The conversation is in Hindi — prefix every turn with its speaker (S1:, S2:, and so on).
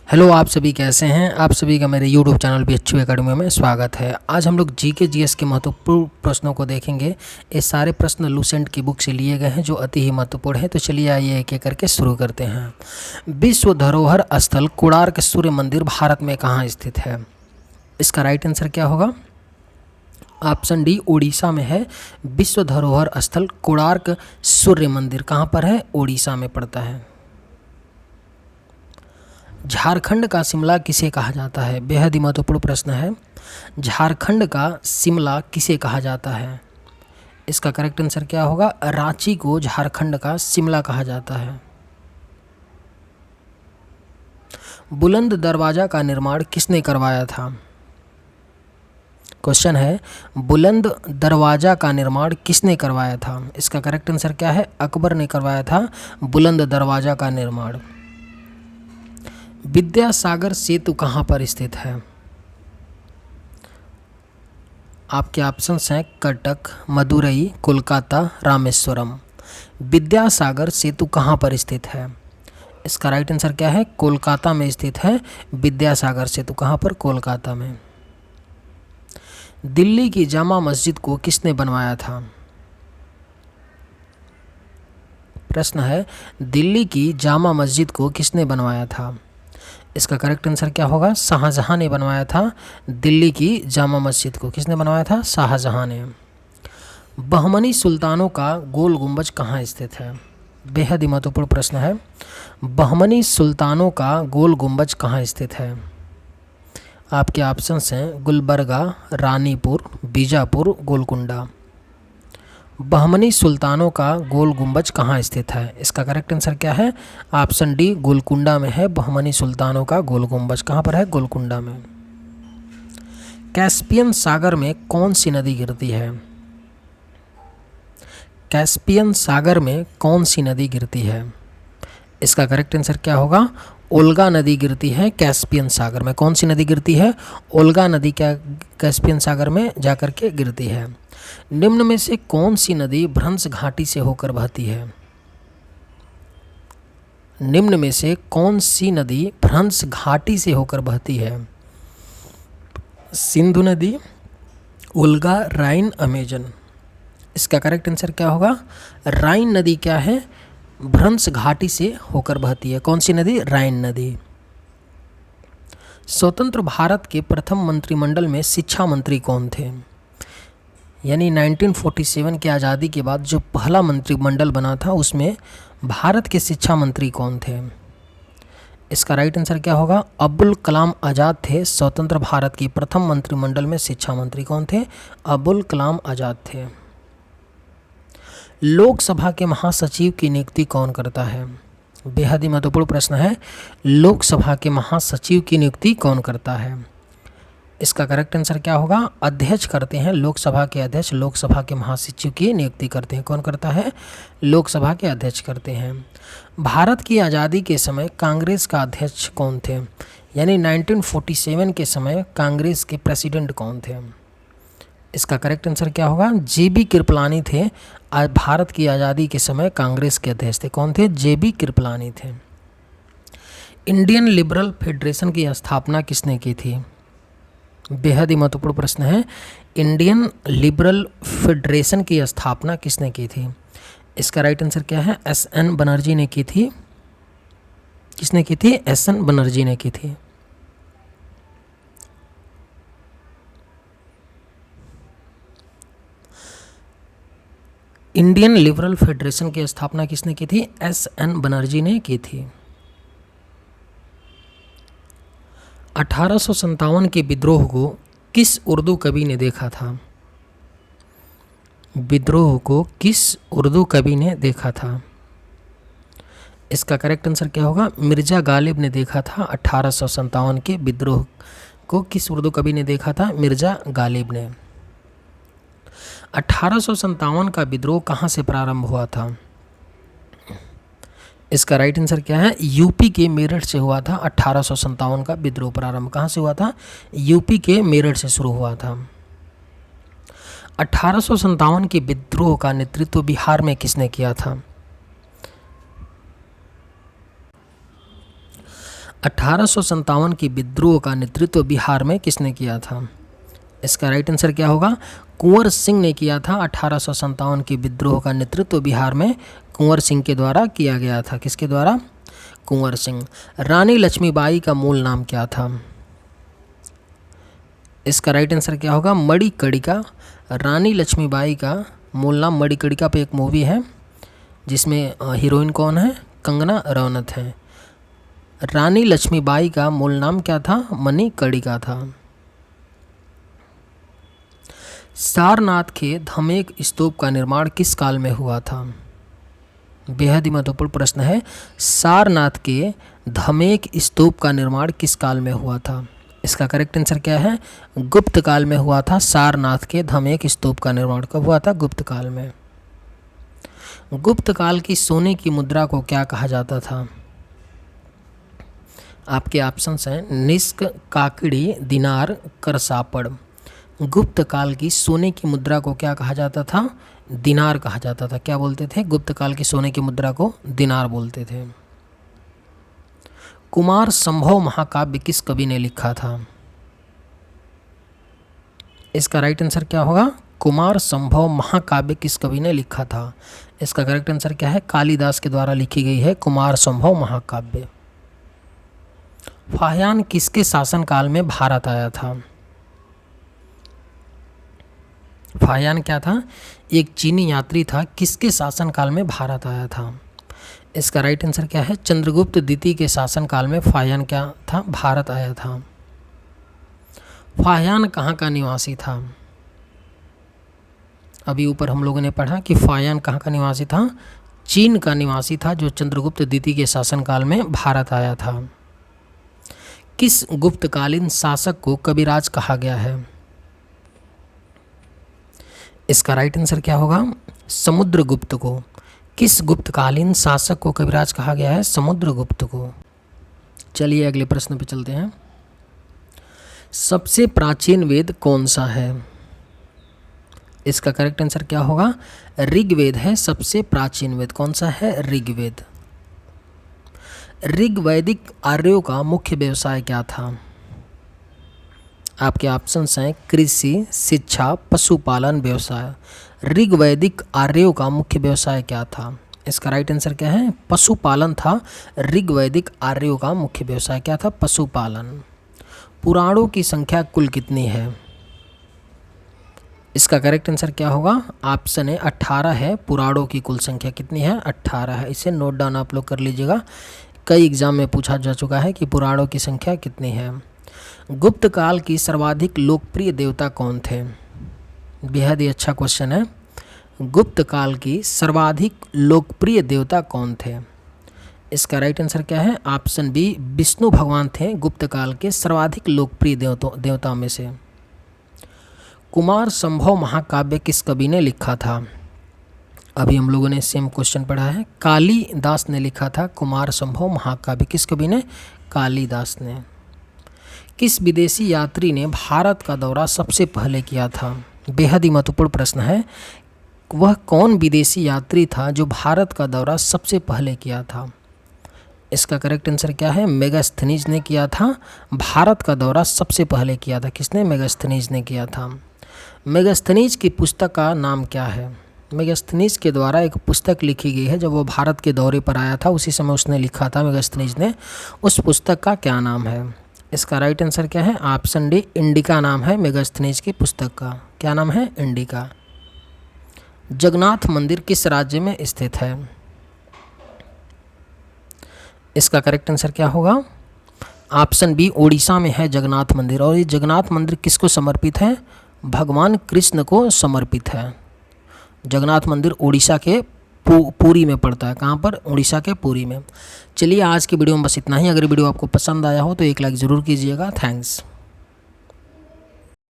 S1: हेलो, आप सभी कैसे हैं। आप सभी का मेरे यूट्यूब चैनल BHU एकेडमी में स्वागत है। आज हम लोग जीके जीएस के महत्वपूर्ण प्रश्नों को देखेंगे। ये सारे प्रश्न लूसेंट की बुक से लिए गए हैं जो अति ही महत्वपूर्ण है। तो चलिए आइए एक एक करके शुरू करते हैं। विश्व धरोहर स्थल कोणार्क सूर्य मंदिर भारत में कहाँ स्थित है? इसका राइट आंसर क्या होगा? ऑप्शन डी, उड़ीसा में है। विश्व धरोहर स्थल कोणार्क सूर्य मंदिर कहाँ पर है? उड़ीसा में पड़ता है। झारखंड का शिमला किसे कहा जाता है? बेहद ही महत्वपूर्ण प्रश्न है। झारखंड का शिमला किसे कहा जाता है? इसका करेक्ट आंसर क्या होगा? रांची को झारखंड का शिमला कहा जाता है। बुलंद दरवाजा का निर्माण किसने करवाया था? क्वेश्चन है, बुलंद दरवाजा का निर्माण किसने करवाया था? इसका करेक्ट आंसर क्या है? अकबर ने करवाया था बुलंद दरवाजा का निर्माण। विद्यासागर सेतु कहाँ पर स्थित है? आपके ऑप्शंस हैं कटक, मदुरई, कोलकाता, रामेश्वरम। विद्यासागर सेतु कहाँ पर स्थित है? इसका राइट आंसर क्या है? कोलकाता में स्थित है विद्यासागर सेतु। कहाँ पर? कोलकाता में। दिल्ली की जामा मस्जिद को किसने बनवाया था? प्रश्न है, दिल्ली की जामा मस्जिद को किसने बनवाया था? इसका करेक्ट आंसर क्या होगा? शाहजहां ने बनवाया था दिल्ली की जामा मस्जिद को। किसने बनवाया था? शाहजहां ने। बहमनी सुल्तानों का गोल गुंबज कहाँ स्थित है? बेहद ही महत्वपूर्ण प्रश्न है। बहमनी सुल्तानों का गोल गुंबज कहाँ स्थित है? आपके ऑप्शंस हैं गुलबर्गा, रानीपुर, बीजापुर, गोलकुंडा। बहमनी सुल्तानों का गोल गुंबज कहाँ स्थित है? इसका करेक्ट आंसर क्या है? ऑप्शन डी, गोलकुंडा में है बहमनी सुल्तानों का गोल गुंबज। कहाँ पर है? गोलकुंडा में। कैस्पियन सागर में कौन सी नदी गिरती है? कैस्पियन सागर में कौन सी नदी गिरती है? इसका करेक्ट आंसर क्या होगा? ओल्गा नदी गिरती है कैस्पियन सागर में। कौन सी नदी गिरती है? ओल्गा नदी क्या कैस्पियन सागर में जाकर के गिरती है। निम्न में से कौन सी नदी भ्रंश घाटी से होकर बहती है? निम्न में से कौन सी नदी भ्रंश घाटी से होकर बहती है? सिंधु नदी, उल्गा, राइन, अमेजन। इसका करेक्ट आंसर क्या होगा? राइन नदी क्या है? भ्रंश घाटी से होकर बहती है। कौन सी नदी? राइन नदी। स्वतंत्र भारत के प्रथम मंत्रिमंडल में शिक्षा मंत्री कौन थे? यानी 1947 की आज़ादी के बाद जो पहला मंत्रिमंडल बना था उसमें भारत के शिक्षा मंत्री कौन थे? इसका राइट आंसर क्या होगा? अब्दुल कलाम आज़ाद थे। स्वतंत्र भारत की प्रथम मंत्रिमंडल में शिक्षा मंत्री कौन थे? अब्दुल कलाम आज़ाद थे। लोकसभा के महासचिव की नियुक्ति कौन करता है? बेहद ही महत्वपूर्ण प्रश्न है। लोकसभा के महासचिव की नियुक्ति कौन करता है? इसका करेक्ट आंसर क्या होगा? अध्यक्ष करते हैं। लोकसभा के अध्यक्ष लोकसभा के महासचिव की नियुक्ति करते हैं। कौन करता है? लोकसभा के अध्यक्ष करते हैं। भारत की आज़ादी के समय कांग्रेस का अध्यक्ष कौन थे? यानी 1947 के समय कांग्रेस के प्रेसिडेंट कौन थे? इसका करेक्ट आंसर क्या होगा? JB कृपलानी थे। आज भारत की आज़ादी के समय कांग्रेस के अध्यक्ष थे। कौन थे? JB कृपलानी थे। इंडियन लिबरल फेडरेशन की स्थापना किसने की थी? बेहद ही महत्वपूर्ण प्रश्न है। इंडियन लिबरल फेडरेशन की स्थापना किसने की थी? इसका राइट आंसर क्या है? SN बनर्जी ने की थी। किसने की थी? SN बनर्जी ने की थी। इंडियन लिबरल फेडरेशन की स्थापना किसने की थी? SN बनर्जी ने की थी। 1857 के विद्रोह को किस उर्दू कवि ने देखा था? विद्रोह को किस उर्दू कवि ने देखा था? इसका करेक्ट आंसर क्या होगा? मिर्जा गालिब ने देखा था। 1857 के विद्रोह को किस उर्दू कवि ने देखा था? मिर्जा गालिब ने। 1857 का विद्रोह कहाँ से प्रारंभ हुआ था? इसका राइट आंसर क्या है? यूपी के मेरठ से हुआ था। 1857 का विद्रोह प्रारंभ कहाँ से हुआ था? यूपी के मेरठ से शुरू हुआ था। 1857 के विद्रोह का नेतृत्व बिहार में किसने किया था? 1857 की विद्रोह का नेतृत्व बिहार में किसने किया था? इसका राइट आंसर क्या होगा? कुंवर सिंह ने किया था। 1857 की विद्रोह का नेतृत्व बिहार में कुंवर सिंह के द्वारा किया गया था। किसके द्वारा? कुंवर सिंह। रानी लक्ष्मीबाई का मूल नाम क्या था? इसका राइट आंसर क्या होगा? मणिकर्णिका। रानी लक्ष्मीबाई का मूल नाम मणिकर्णिका पे एक मूवी है जिसमें हीरोइन कौन है? कंगना रनौत है। रानी लक्ष्मीबाई का मूल नाम क्या था? मणिकर्णिका था। सारनाथ के धमेक स्तूप का निर्माण किस काल में हुआ था? बेहद ही महत्वपूर्ण प्रश्न है। सारनाथ के धमेक स्तूप का निर्माण किस काल में हुआ था? इसका करेक्ट आंसर क्या है? गुप्त काल में हुआ था। सारनाथ के धमेक स्तूप का निर्माण कब हुआ था? गुप्त काल में। गुप्त काल की सोने की मुद्रा को क्या कहा जाता था? आपके ऑप्शंस हैं निष्क, काकड़ी, दिनार, करसापड़। गुप्त काल की सोने की मुद्रा को क्या कहा जाता था? दिनार कहा जाता था। क्या बोलते थे? गुप्त काल की सोने की मुद्रा को दिनार बोलते थे। कुमार संभव महाकाव्य किस कवि ने लिखा था? इसका राइट आंसर क्या होगा? कुमार संभव महाकाव्य किस कवि ने लिखा था? इसका करेक्ट आंसर क्या है? कालिदास के द्वारा लिखी गई है कुमार संभव महाकाव्य। फाहियान किसके शासनकाल में भारत आया था? फाहियान क्या था? एक चीनी यात्री था। किसके शासनकाल में भारत आया था? इसका राइट आंसर क्या है? चंद्रगुप्त द्वितीय के शासनकाल में फाहियान क्या था? भारत आया था। फाहियान कहाँ का निवासी था? अभी ऊपर हम लोगों ने पढ़ा कि फाहियान कहाँ का निवासी था? चीन का निवासी था जो चंद्रगुप्त द्वितीय के शासनकाल में भारत आया था। किस गुप्तकालीन शासक को कविराज कहा गया है? इसका राइट आंसर क्या होगा? समुद्रगुप्त को। किस गुप्तकालीन शासक को कविराज कहा गया है? समुद्रगुप्त को। चलिए अगले प्रश्न पे चलते हैं। सबसे प्राचीन वेद कौन सा है? इसका करेक्ट आंसर क्या होगा? ऋग्वेद है सबसे प्राचीन वेद। कौन सा है? ऋग्वेद। ऋग्वैदिक आर्यों का मुख्य व्यवसाय क्या था? आपके ऑप्शंस हैं कृषि, शिक्षा, पशुपालन, व्यवसाय। ऋग्वैदिक आर्यों का मुख्य व्यवसाय क्या था? इसका राइट आंसर क्या है? पशुपालन था। ऋग्वैदिक आर्यों का मुख्य व्यवसाय क्या था? पशुपालन। पुराणों की संख्या कुल कितनी है? इसका करेक्ट आंसर क्या होगा? ऑप्शन है 18 है। पुराणों की कुल संख्या कितनी है? 18 है। इसे नोट डाउन आप लोग कर लीजिएगा। कई एग्जाम में पूछा जा चुका है कि पुराणों की संख्या कितनी है। गुप्त काल की सर्वाधिक लोकप्रिय देवता कौन थे? बेहद ही अच्छा क्वेश्चन है। गुप्त काल की सर्वाधिक लोकप्रिय देवता कौन थे? इसका राइट आंसर क्या है? ऑप्शन बी, विष्णु भगवान थे गुप्त काल के सर्वाधिक लोकप्रिय देवताओं में से। कुमार संभव महाकाव्य किस कवि ने लिखा था? अभी हम लोगों ने सेम क्वेश्चन पढ़ा है। कालिदास ने लिखा था कुमार संभव महाकाव्य। किस कवि ने? कालिदास ने। किस विदेशी यात्री ने भारत का दौरा सबसे पहले किया था? बेहद ही महत्वपूर्ण प्रश्न है। वह कौन विदेशी यात्री था जो भारत का दौरा सबसे पहले किया था? इसका करेक्ट आंसर क्या है? मेगास्थनीज ने किया था। भारत का दौरा सबसे पहले किया था। किसने? मेगास्थनीज ने किया था। मेगास्थनीज की पुस्तक का नाम क्या है? मेगास्थनीज के द्वारा एक पुस्तक लिखी गई है। जब वो भारत के दौरे पर आया था उसी समय उसने लिखा था मेगास्थनीज ने। उस पुस्तक का क्या नाम है? इसका राइट आंसर क्या है? ऑप्शन डी, इंडिका नाम है मेगास्थनीज की पुस्तक का। क्या नाम है? इंडिका। जगन्नाथ मंदिर किस राज्य में स्थित है? इसका करेक्ट आंसर क्या होगा? ऑप्शन बी, उड़ीसा में है जगन्नाथ मंदिर। और ये जगन्नाथ मंदिर किसको समर्पित है? भगवान कृष्ण को समर्पित है। जगन्नाथ मंदिर उड़ीसा के पुरी में पड़ता है। कहाँ पर? उड़ीसा के पुरी में। चलिए आज की वीडियो में बस इतना ही। अगर वीडियो आपको पसंद आया हो तो एक लाइक ज़रूर कीजिएगा। थैंक्स।